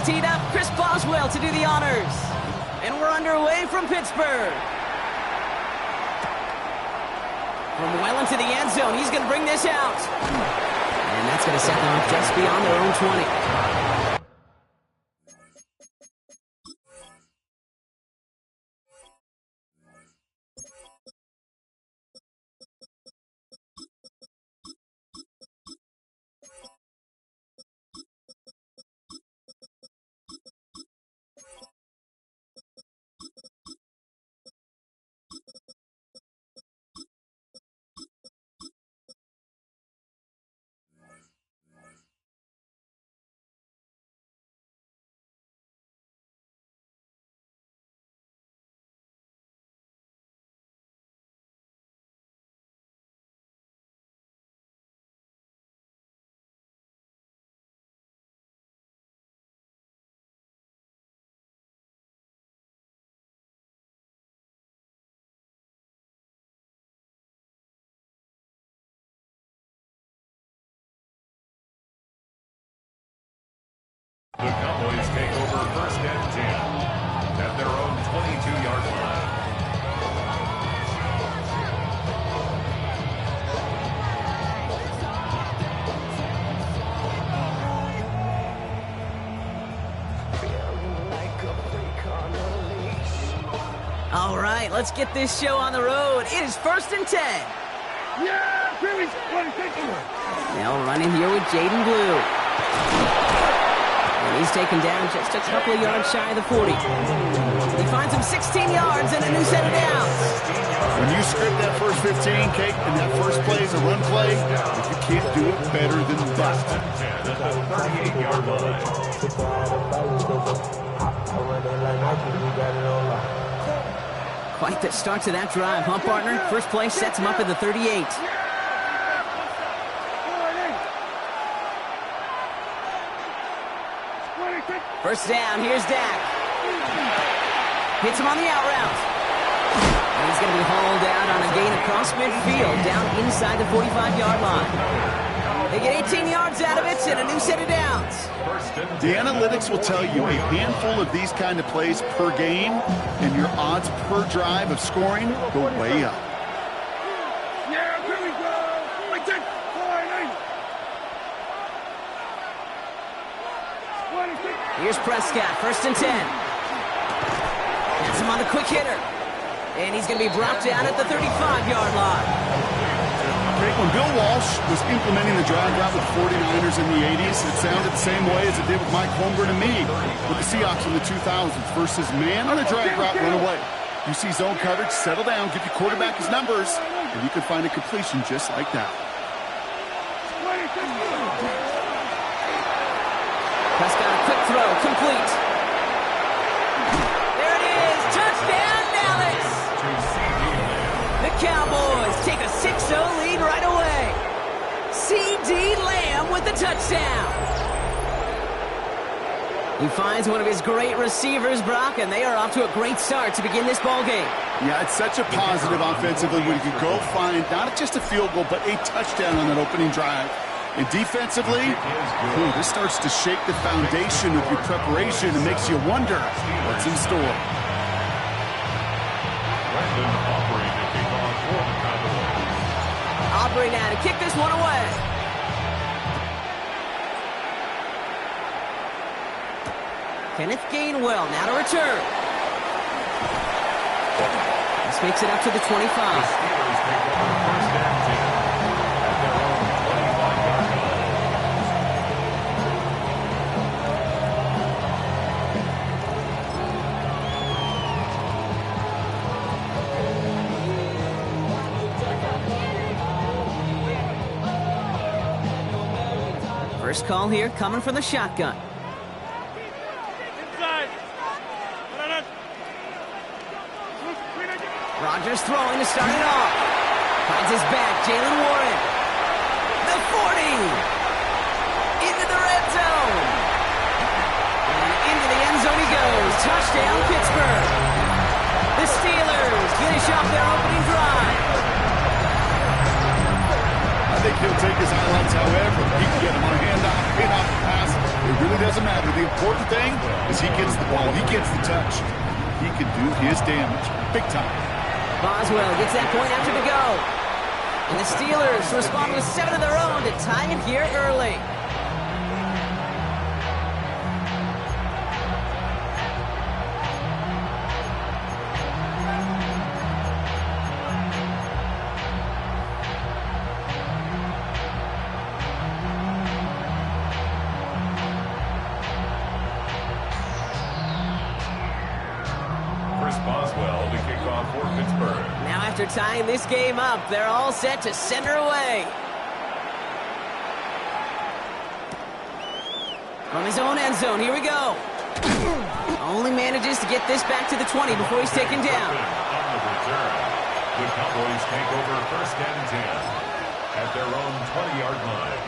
teed up. Chris Boswell to do the honors. And we're underway from Pittsburgh. From well into the end zone, he's going to bring this out. And that's going to set them up just beyond their own 20. The Cowboys take over first and 10 at their own 22-yard line. All right, let's get this show on the road. It is first and 10. Yeah, Billy's They'll run in here with Jaden Blue. And he's taken down just a couple of yards shy of the 40. He finds him 16 yards and a new set of downs. When you script that first 15, Kate, and that first play is a run play, you can't do it better than that. 10 at the 38-yard line. Quite the start to that drive, huh, partner? First play sets him up at the 38. First down, here's Dak. Hits him on the out route. And he's going to be hauled out on a gain across midfield, down inside the 45-yard line. They get 18 yards out of it and a new set of downs. The analytics will tell you a handful of these kind of plays per game, and your odds per drive of scoring go way up. Yeah, here we go. Here's Prescott, first and 10. Gets him on the quick hitter. And he's going to be brought down at the 35-yard line. When Bill Walsh was implementing the drag route with the 49ers in the 80s, it sounded the same way as it did with Mike Holmgren and me with the Seahawks in the 2000s versus man on a drag route, run away. You see zone coverage, settle down, give your quarterback his numbers, and you can find a completion just like that. Prescott, a quick throw, complete. There it is, touchdown Dallas! The Cowboys take a 6-0 lead right away. C.D. Lamb with the touchdown. He finds one of his great receivers, Brock, and they are off to a great start to begin this ball game. Yeah, it's such a positive offensively when you can go find not just a field goal, but a touchdown on that opening drive. And defensively, this starts to shake the foundation of your preparation and makes you wonder what's in store. Aubrey now to kick this one away. Kenneth Gainwell now to return. This makes it up to the 25. First call here coming from the shotgun. Rodgers throwing to start it off. Finds his back, Jalen Warren. The 40. Into the red zone. And into the end zone he goes. Touchdown, Pittsburgh. The Steelers finish off their opening drive. I think he'll take his highlights, however. He can get him on a handoff pass. It really doesn't matter. The important thing is he gets the ball. He gets the touch. He can do his damage. Big time. Boswell gets that point after the go. And the Steelers respond with 7 of their own to tie it here early. Boswell to kick off for Pittsburgh. Now after tying this game up, they're all set to send her away. From his own end zone, here we go. Only manages to get this back to the 20 before he's taken down. On the return, the Cowboys take over 1st and 10 at their own 20-yard line.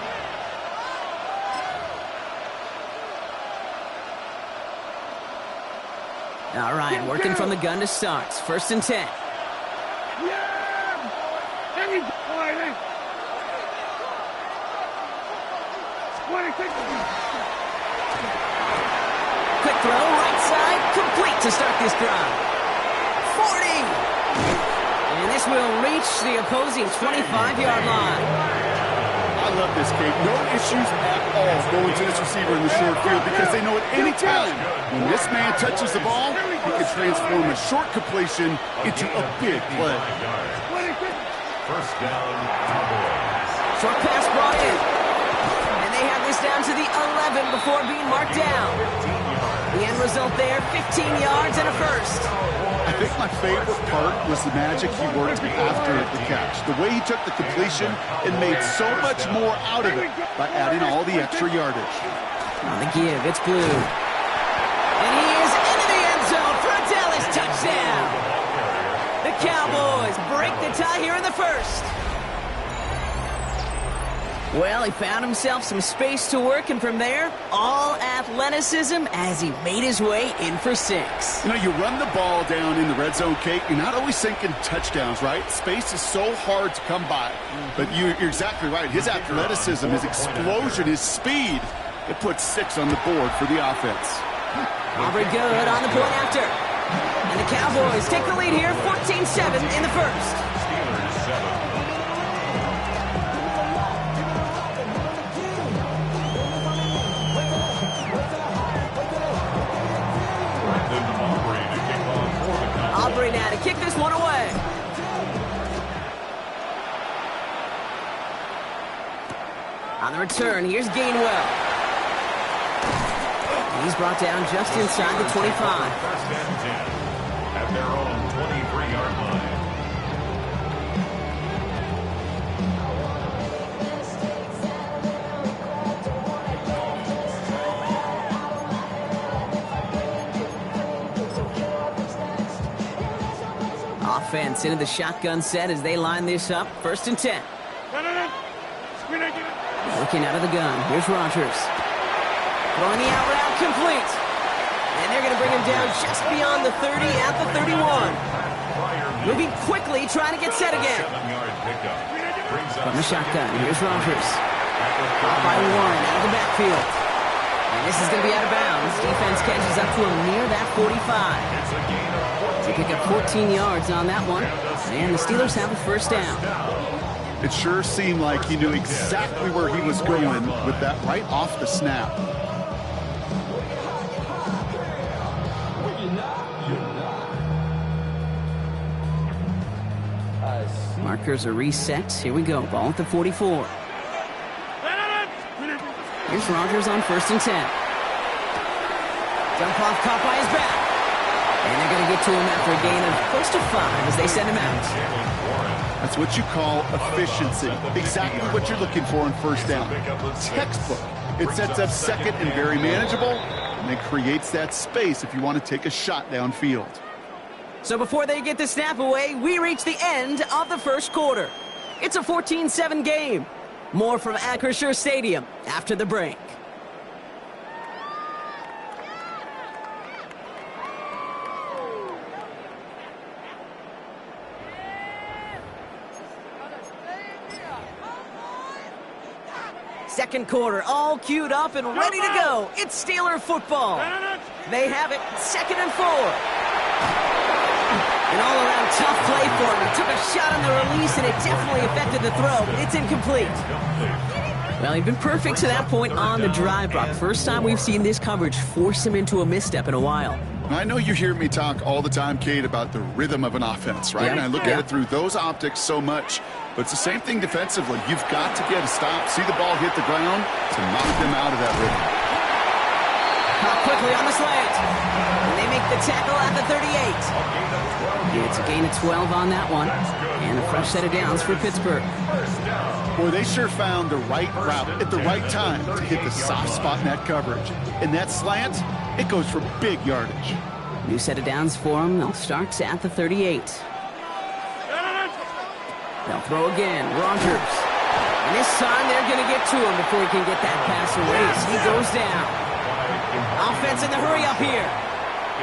All right, working from the gun to start. 1st and 10. Quick throw, right side, complete to start this drive. 40! And this will reach the opposing 25-yard line. I love this, Kate. No issues at all going to this receiver in the short field because they know at any time when this man touches the ball, he can transform a short completion into a big play. 1st down, Cowboys. Short pass brought in. And they have this down to the 11 before being marked down. The end result there, 15 yards and a first. I think my favorite part was the magic he worked after the catch. The way he took the completion and made so much more out of it by adding all the extra yardage. On the give, it's Blue. And he is into the end zone for a Dallas touchdown. The Cowboys break the tie here in the first. Well, he found himself some space to work, and from there, all athleticism as he made his way in for 6. You know, you run the ball down in the red zone, Kate, you're not always thinking touchdowns, right? Space is so hard to come by. But you're exactly right. His athleticism, his explosion, his speed, it puts 6 on the board for the offense. Aubrey good on the point after. And the Cowboys take the lead here, 14-7 in the first. Steelers 7. Aubrey now to kick this one away. On the return, here's Gainwell. He's brought down just inside the 25. 1st and 10 at their own 23-yard line. Offense into the shotgun set as they line this up. 1st and 10. Looking out of the gun. Here's Rodgers. Throwing the out route complete. And they're going to bring him down just beyond the 30 at the 31. Moving quickly, trying to get set again. 7-yard pickup. From the shotgun. Here's Rodgers. Caught by Warren out of the backfield. And this is going to be out of bounds. Defense catches up to him near that 45. It's a gain of 14. They pick up 14 yards on that one. And the Steelers have a 1st down. It sure seemed like he knew exactly where he was going with that right off the snap. Markers are reset. Here we go. Ball at the 44. Here's Rodgers on 1st and 10. Dump off caught by his back. And they're going to get to him after a gain of close to 5 as they send him out. That's what you call efficiency. Exactly what you're looking for in 1st down. Textbook. It sets up 2nd and very manageable, and it creates that space if you want to take a shot downfield. So before they get the snap away, we reach the end of the first quarter. It's a 14-7 game. More from Acrisure Stadium after the break. Second quarter, all queued up and ready to go. It's Steeler football. They have it, 2nd and 4. An all-around tough play for him. He took a shot on the release, and it definitely affected the throw, but it's incomplete. Well, he'd been perfect to that point on the drive, Brock. First time we've seen this coverage force him into a misstep in a while. I know you hear me talk all the time, Kate, about the rhythm of an offense, right? Yeah. And I look at it through those optics so much. But it's the same thing defensively. You've got to get a stop, see the ball hit the ground to knock them out of that rhythm. Caught quickly on the slant. And they make the tackle at the 38. It's a gain of 12 on that one. And a fresh set of downs for Pittsburgh. Boy, they sure found the right route at the right time to hit the soft spot in that coverage. And that slant, it goes for big yardage. New set of downs for them. They'll start at the 38. They'll throw again. Rogers. And this time they're going to get to him before he can get that pass away. He goes down. Offense in the hurry up here.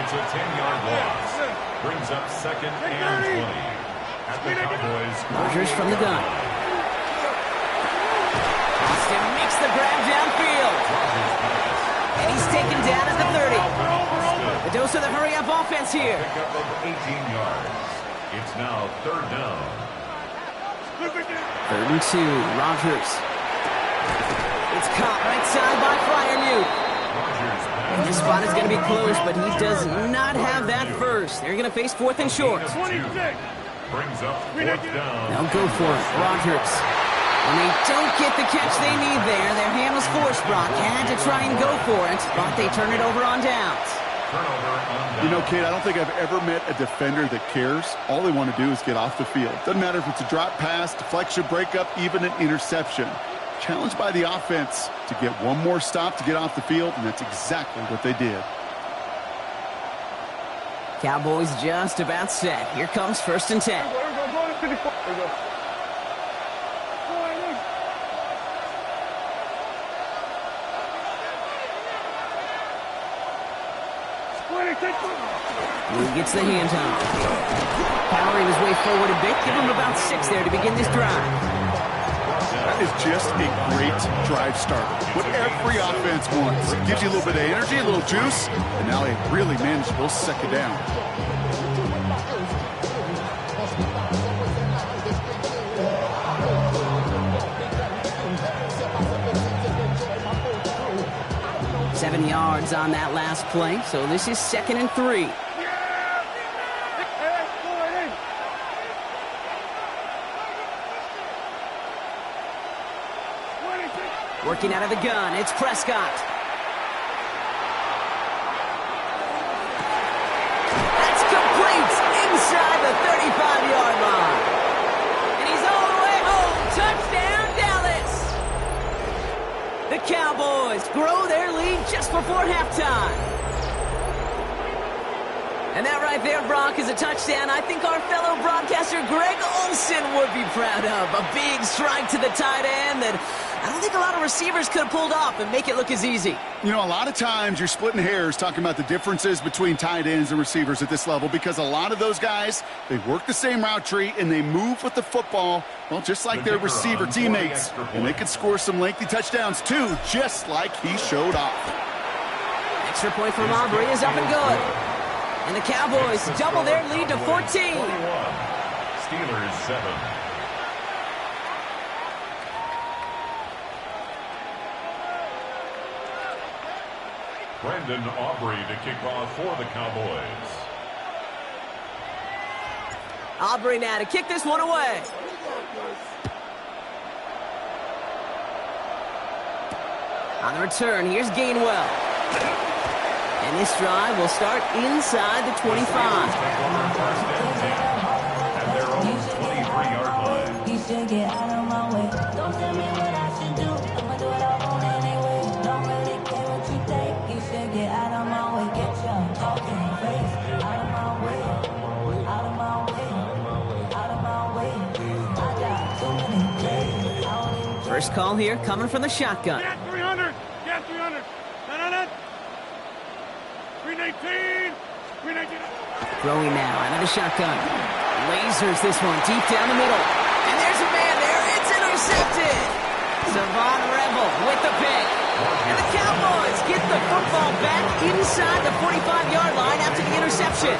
It's a 10-yard loss. Brings up 2nd and 20. At the Cowboys. Rogers from the gun. Austin makes the grab downfield. And he's taken down at the 30. The dose of the hurry up offense here. Pick up of 18 yards. It's now 3rd down. 3rd and 2. Rogers. It's caught right side by Fryermuth. This spot is going to be close, but he does not have that first. They're going to face 4th and short. Brings up 4th down. They'll go for it. Rogers. When they don't get the catch they need there, their hand was forced, Brock. Had to try and go for it, but they turn it over on downs. You know, Kate, I don't think I've ever met a defender that cares. All they want to do is get off the field. Doesn't matter if it's a drop pass, deflection, breakup, even an interception. Challenged by the offense to get one more stop to get off the field, and that's exactly what they did. Cowboys just about set. Here comes 1st and 10. He gets the handoff. Powering his way forward a bit. Give him about 6 there to begin this drive. That is just a great drive starter. What every offense wants. Gives you a little bit of energy, a little juice, and now a really manageable 2nd down. Seven yards on that last play, so this is 2nd and 3. Working out of the gun, it's Prescott. That's complete inside the 35-yard line. And he's all the way home. Touchdown, Dallas. The Cowboys grow their lead just before halftime. And that right there, Brock, is a touchdown I think our fellow broadcaster Greg Olsen would be proud of. A big strike to the tight end that I don't think a lot of receivers could have pulled off and make it look as easy. You know, a lot of times you're splitting hairs talking about the differences between tight ends and receivers at this level because a lot of those guys, they work the same route tree and they move with the football, well, just like their receiver teammates. And they can score some lengthy touchdowns, too, just like he showed off. Extra point from Aubrey is up and good. And the Cowboys double their lead to 14. Steelers 7. Brendan Aubrey to kick off for the Cowboys. Aubrey now to kick this one away. On the return, here's Gainwell. And this drive will start inside the 25. At their own 23-yard line. You should get out of my way. Don't tell me what I should do. I'ma do it all on anyway. Don't really care what you think. You should get out of my way. Get your talking face out of my way. Out of my way. Out of my way. I got too many days. First call here coming from the shotgun. Get 300. Get 300. No. 319. 319. Throwing now out of the shotgun. Lasers this one deep down the middle. And there's a man there. It's intercepted. Savon Rebel with the pick. And the Cowboys get the football back inside the 45-yard line after the interception.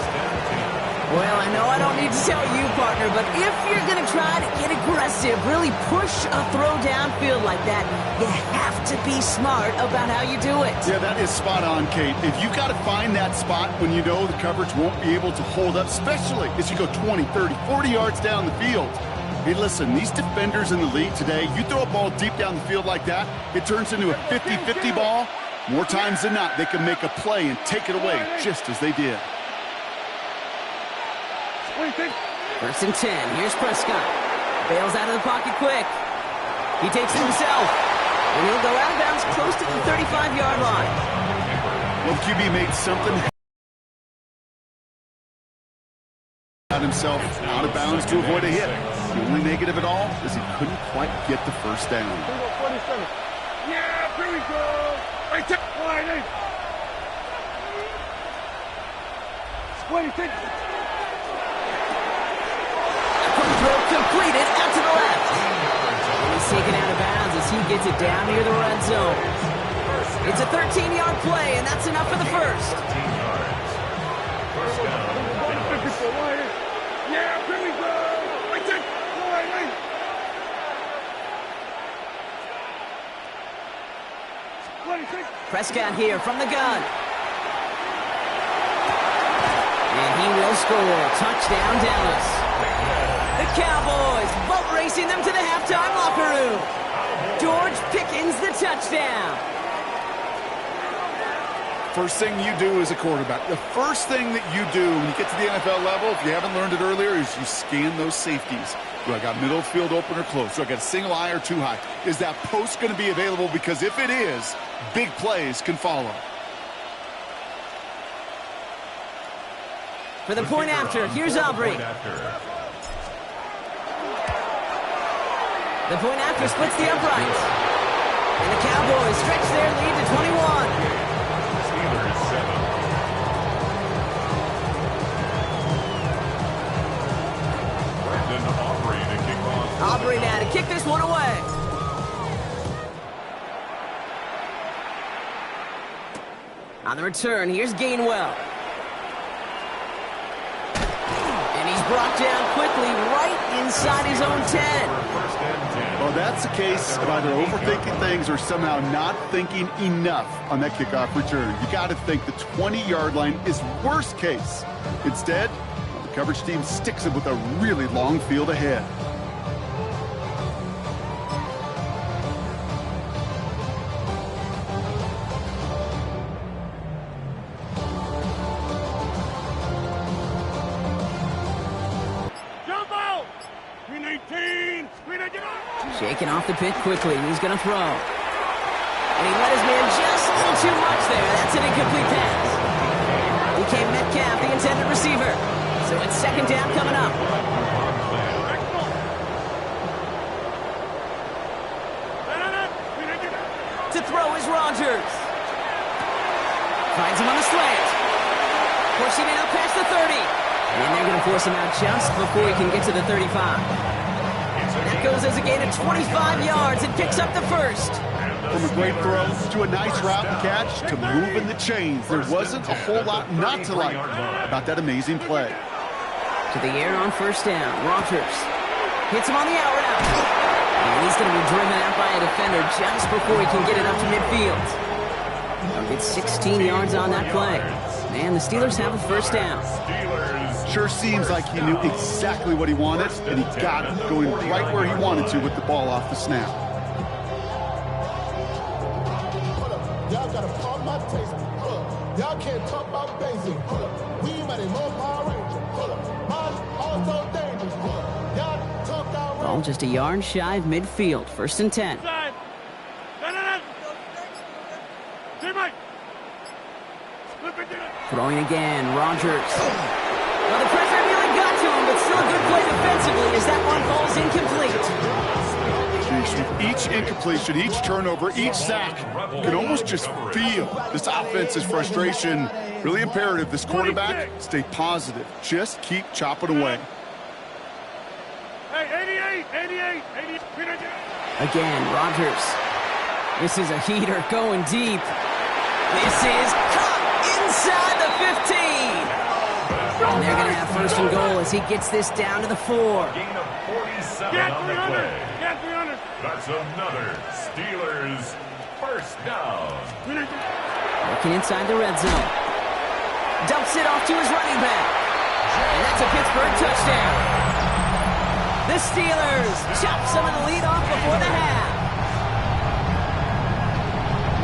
Well, I know I don't need to tell you, partner, but if you're going to try to get aggressive, really push a throw downfield like that, you have to be smart about how you do it. Yeah, that is spot on, Kate. If you got to find that spot when you know the coverage won't be able to hold up, especially as you go 20, 30, 40 yards down the field. Hey, listen, these defenders in the league today, you throw a ball deep down the field like that, it turns into a 50-50 ball. More times than not, they can make a play and take it away just as they did. First and 10. Here's Prescott. Bails out of the pocket quick. He takes it himself. And he'll go out of bounds close to the 35-yard line. Well, QB made something out himself out of bounds to avoid a hit. The only negative at all is he couldn't quite get the first down. Yeah, here we go. Right there. Throw completed out to the left. And he's taken out of bounds as he gets it down near the red zone. It's a 13-yard play, and that's enough for the first. 13 yards. First down. Yeah, here we go. Right there. Prescott here from the gun. And he will score. Touchdown, Dallas. The Cowboys boat racing them to the halftime locker room. George Pickens the touchdown. First thing you do as a quarterback, the first thing that you do when you get to the NFL level, if you haven't learned it earlier, is you scan those safeties. Do I got middle field open or close? Do I got a single high or two high? Is that post going to be available? Because if it is, big plays can follow. For the point after, here's Aubrey. The point after splits the uprights. And the Cowboys stretch their lead to 21. Steelers 7. Brandon Aubrey to kick off. Aubrey now to kick this one away. On the return, here's Gainwell. And he's brought down quickly right inside his own 10. Well, that's the case of either overthinking things or somehow not thinking enough on that kickoff return. You got to think the 20-yard line is worst case. Instead, the coverage team sticks it with a really long field ahead. Shaking off the pick quickly. He's going to throw. And he let his man just a little too much there. That's an incomplete pass. He came Metcalf, the intended receiver. So it's second down coming up. To throw is Rodgers. Finds him on the slant. Pushing it out past the 30. And they're going to force him out just before he can get to the 35. That goes as a gain of 25 yards and picks up the first. From a great throw to a nice route and catch to moving the chains, there wasn't a whole lot not to like about that amazing play. To the air on first down. Rodgers hits him on the out route. And he's going to be driven out by a defender just before he can get it up to midfield. They'll get 16 yards on that play. Man, the Steelers have a first down. Sure seems like he knew exactly what he wanted, and he got it going right where he wanted to with the ball off the snap. Y'all gotta pump my taste. Y'all can't talk about basic. We might as well Power Ranger. Mine also dangerous. Y'all talk out. Ball just a yard shy of midfield. First and 10. Throwing again, Rodgers. Well, the pressure nearly got to him, but still a good play defensively as that one falls incomplete. Each incompletion, each turnover, each sack, you can almost just feel this offense's frustration. Really imperative, this quarterback, stay positive. Just keep chopping away. Hey, 88. Again, Rodgers. This is a heater going deep. This is caught inside the 15. And they're going to have first and goal as he gets this down to the 4. Gain of 47 on the play. That's another Steelers first down. Working inside the red zone. Dumps it off to his running back. And that's a Pittsburgh touchdown. The Steelers chop some of the lead off before the half.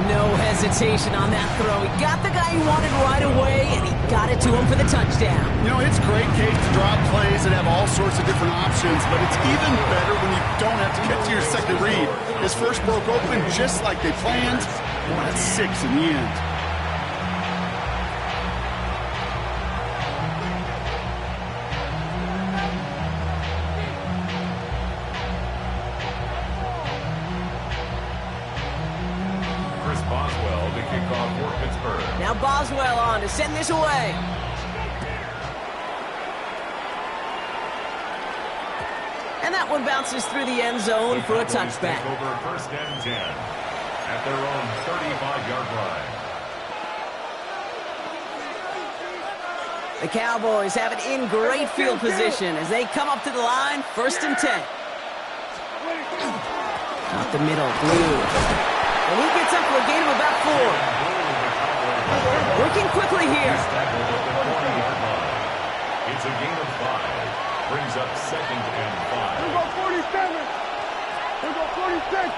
No hesitation on that throw. He got the guy he wanted right away, and he got it to him for the touchdown. You know, it's great, Kate, to drop plays and have all sorts of different options, but it's even better when you don't have to get to your second read. His first broke open just like they planned. Well, that's 6 in the end. Now Boswell on to send this away. And that one bounces through the end zone for a touchback. Over first and 10 at their own 35-yard line. The Cowboys have it in great field position as they come up to the line, first and 10. Out the middle, Blue. And he gets up for a gain of about 4. Working quickly here. It's a gain of 5. Brings up second and 5. Here we go 47. Here we go 46.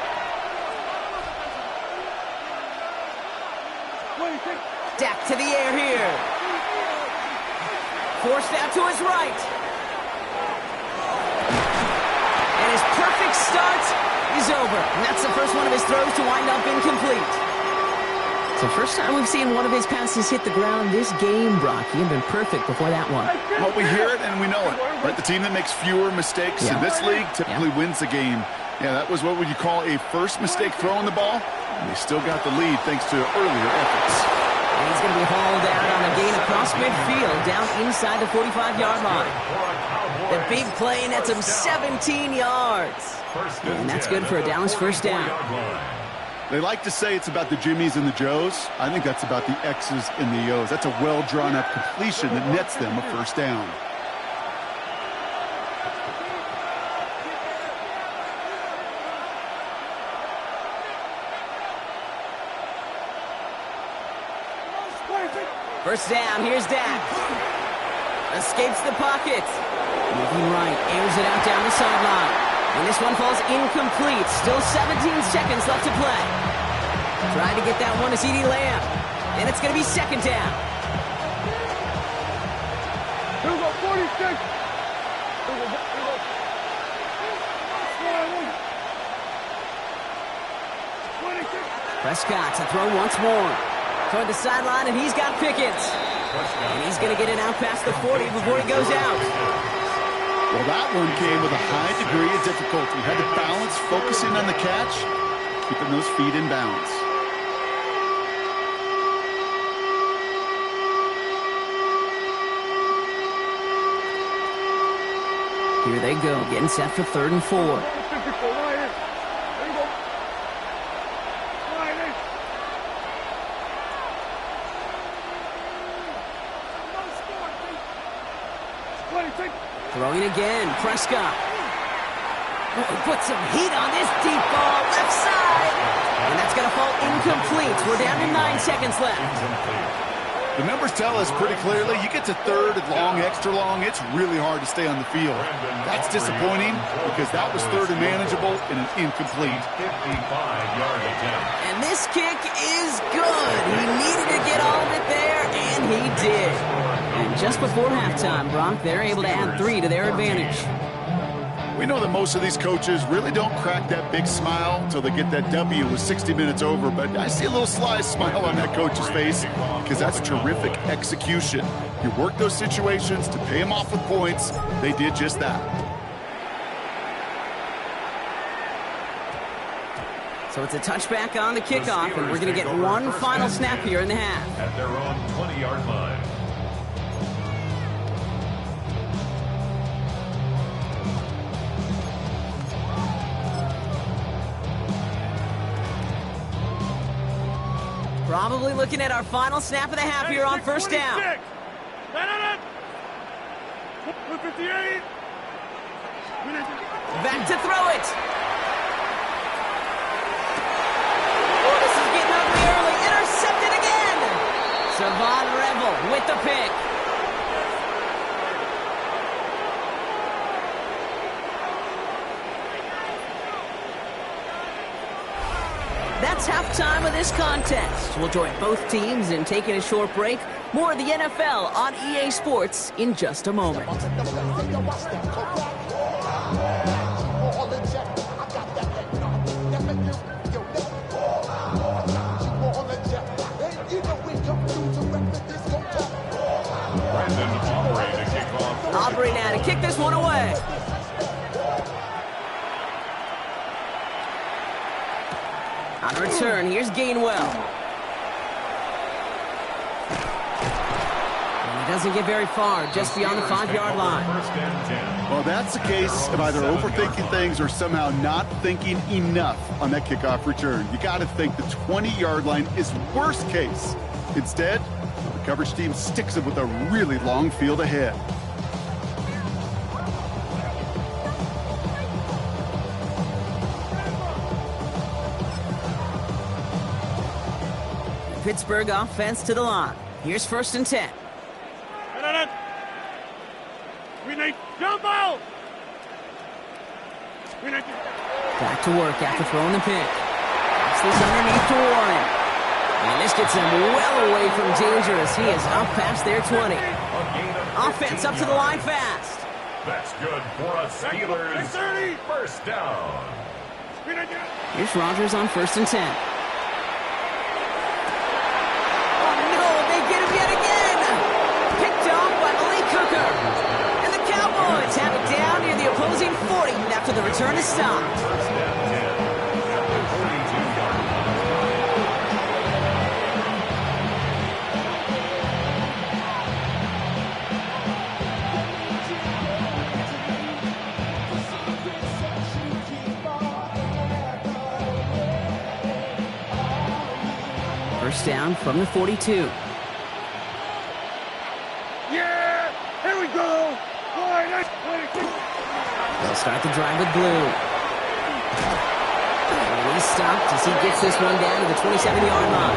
26. Dak to the air here. Forced out to his right. And his perfect start is over. And that's the first one of his throws to wind up incomplete. It's the first time we've seen one of his passes hit the ground this game, Brock. He had been perfect before that one. Well, we hear it and we know it. Right? The team that makes fewer mistakes in this league typically wins the game. Yeah, that was what would you call a first mistake throwing the ball. And they still got the lead thanks to earlier efforts. And he's going to be hauled out on a gain across midfield down inside the 45-yard line. The big play nets him 17 yards. And that's good for a Dallas first down. They like to say it's about the Jimmies and the Joes. I think that's about the X's and the O's. That's a well-drawn-up completion that nets them a first down. First down, here's Dak. Escapes the pocket. Moving right, airs it out down the sideline. And this one falls incomplete. Still 17 seconds left to play. Trying to get that one to CeeDee Lamb. And it's going to be second down. Here we go 46. Here we go. Prescott to throw once more. Toward the sideline, and he's got Pickens. And he's going to get it out past the 40 before he goes out. Well, that one came with a high degree of difficulty. Had to balance, focusing on the catch, keeping those feet in bounds. Here they go, getting set for 3rd and 4. Throwing again, Prescott. Oh, he puts some heat on this deep ball, left side. And that's going to fall incomplete. We're down to 9 seconds left. The numbers tell us pretty clearly, you get to 3rd and long, extra long, it's really hard to stay on the field. That's disappointing because that was 3rd and manageable and an incomplete. 55-yard attempt. And this kick is good. He needed to get all of it there, and he did. And just before halftime, Brock, they're able to add 3 to their advantage. We know that most of these coaches really don't crack that big smile until they get that W with 60 minutes over, but I see a little sly smile on that coach's face because that's terrific execution. You work those situations to pay them off with points. They did just that. So it's a touchback on the kickoff, and we're going to get one final snap here in the half. At their own 20-yard line. Probably looking at our final snap of the half here on first down. 158. Back to throw it. Oh, this is getting ugly early. Intercepted again. Savon Revel with the pick. That's halftime of this contest. We'll join both teams in taking a short break. More of the NFL on EA Sports in just a moment. Aubrey now to kick this one away. On return, here's Gainwell. And he doesn't get very far, just beyond the 5-yard line. Well, that's a case of either overthinking things or somehow not thinking enough on that kickoff return. You got to think the 20-yard line is worst case. Instead, the coverage team sticks it with a really long field ahead. Pittsburgh offense to the line. Here's 1st and 10. We need jump out. Back to work after throwing the pick. Pass this underneath to Warren. And this gets him well away from danger as he is up past their 20. Offense up to the line fast. That's good for a Steelers 30. first down. Here's Rodgers on 1st and 10. Have it down near the opposing 40 after the return is stopped. First down from the 42. Yeah, here we go. They'll start the drive with Blue. And he's stopped as he gets this one down to the 27-yard line.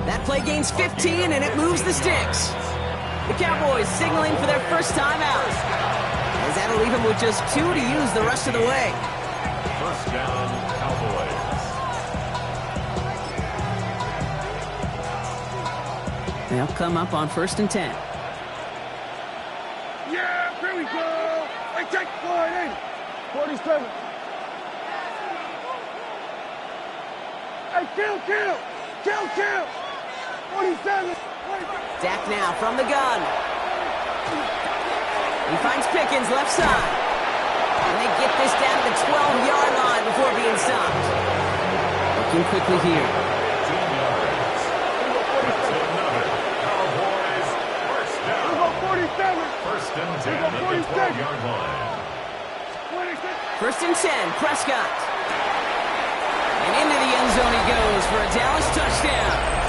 That play gains 15, and it moves the sticks. The Cowboys signaling for their first time out. As that'll leave them with just 2 to use the rest of the way. First down, Cowboys. They'll come up on 1st and 10. Yeah, here we go. Hey, take 40. 47. Hey, kill. 47. Dak now from the gun. He finds Pickens left side. And they get this down to the 12-yard line before being stopped. Looking quickly here. 2 yards. That's another Cowboys first down. 47. First and 10 at the 12-yard line. 1st and 10, Prescott. And into the end zone he goes for a Dallas touchdown.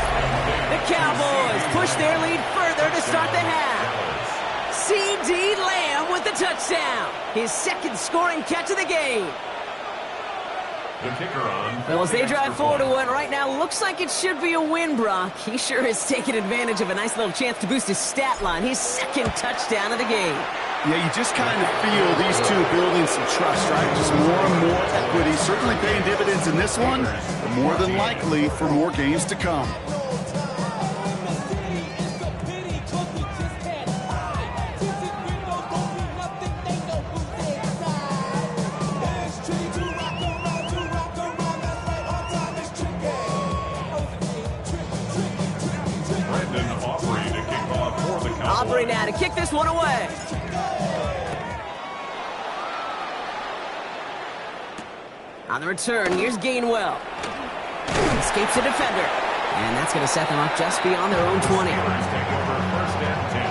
The Cowboys push their lead further to start the half. C.D. Lamb with the touchdown. His 2nd scoring catch of the game. The kicker on. Well, as they drive forward to what right now looks like it should be a win, Brock. He sure has taken advantage of a nice little chance to boost his stat line. His 2nd touchdown of the game. Yeah, you just kind of feel these two building some trust, right? Just more and more equity, certainly paying dividends in this one, but more than likely for more games to come. Aubrey now to kick this one away. On the return, here's Gainwell. Escapes the defender. And that's going to set them up just beyond their own 20. Take over first and 10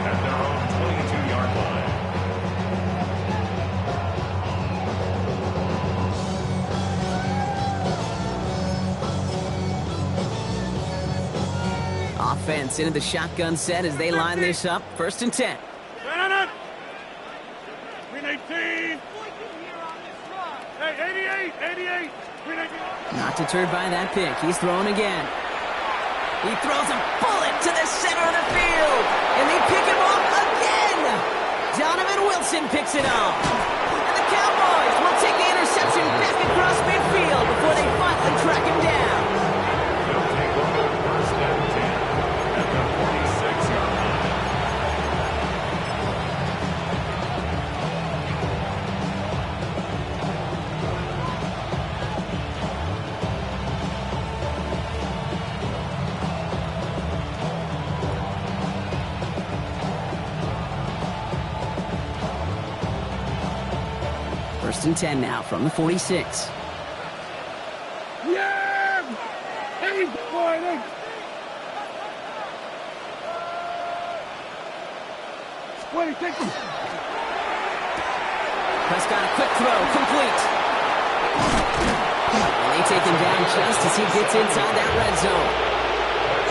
at their own 22-yard line. Offense into the shotgun set as they line this up. First and 10. 318. Hey, 88. Not deterred by that pick. He's throwing again. He throws a bullet to the center of the field. And they pick him off again. Donovan Wilson picks it off. And the Cowboys will take the interception back across midfield before they finally track him down. They'll take over first and 10 at the 46-yard line. First and 10 now from the 46. Yeah! Hey, boy, hey. Wait, take him. Prescott, a quick throw, complete. And they take him down just as he gets inside that red zone.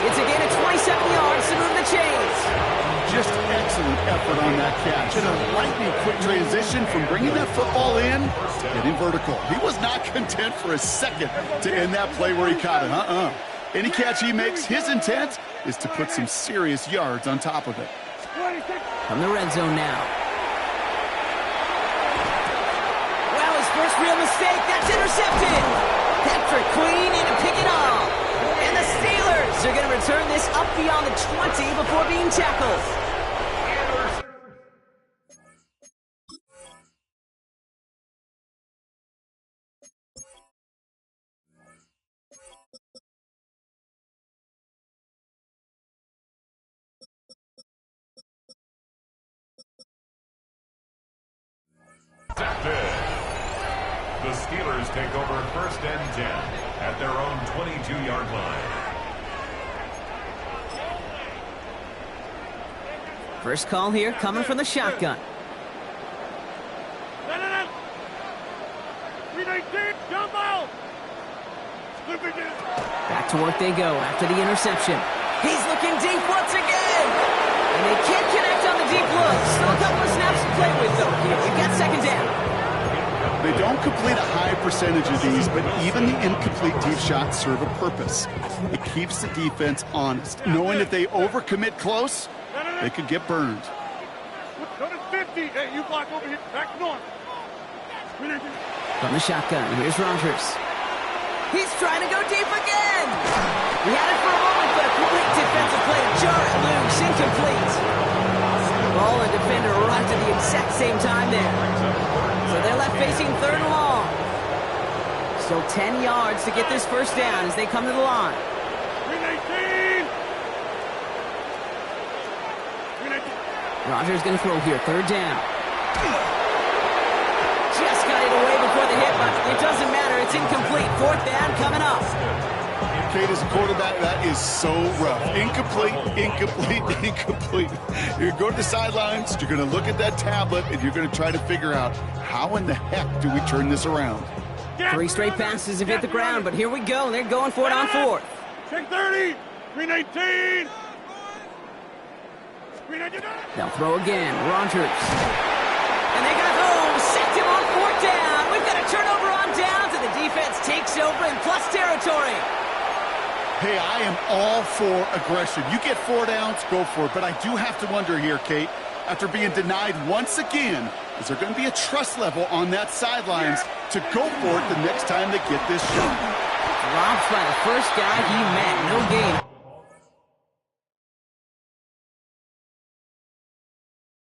It's a gain of 27 yards to move the chains. Just excellent effort on that catch. And a lightning quick transition from bringing that football in to getting vertical. He was not content for a second to end that play where he caught it. Any catch he makes, his intent is to put some serious yards on top of it. From the red zone now. Well, his first real mistake, that's intercepted. Patrick Queen in to pick it off. And the Steelers are going to return this up beyond the 20 before being tackled. The Steelers take over first and 10 at their own 22-yard line. First call here coming from the shotgun. 319, jump out. Back to work they go after the interception. He's looking deep once again. And they can't connect on the deep look. Still a couple of snaps to play with, though. Here, we've got second down. They don't complete a high percentage of these, but even the incomplete deep shots serve a purpose. It keeps the defense honest, knowing if they overcommit close, they could get burned. Go to 50. Hey, you block over here. Back north. From the shotgun, here's Rodgers. He's trying to go deep again. He had it for a moment, but a complete defensive play to jar it loose, incomplete. The ball and defender arrived at the exact same time there. So they're left facing third and long. Still 10 yards to get this first down as they come to the line. 319. Rodgers going to throw here, third down. Just got it away before the hit, but it doesn't matter. It's incomplete. Fourth down coming up. Kate, as a quarterback, that is so rough. Incomplete. You're going to the sidelines, you're going to look at that tablet, and you're going to try to figure out how in the heck do we turn this around. 3 straight passes have hit the ground, but here we go. They're going for it on fourth. Check 30. 319. They'll throw again. Rodgers. And they got home. Sacked him on fourth down. We've got a turnover on downs, and the defense takes over in plus territory. Hey, I am all for aggression. You get 4 downs, go for it. But I do have to wonder here, Kate, after being denied once again. Is there going to be a trust level on that sidelines to go for it the next time they get this shot? Dropped by the first guy he met. No gain.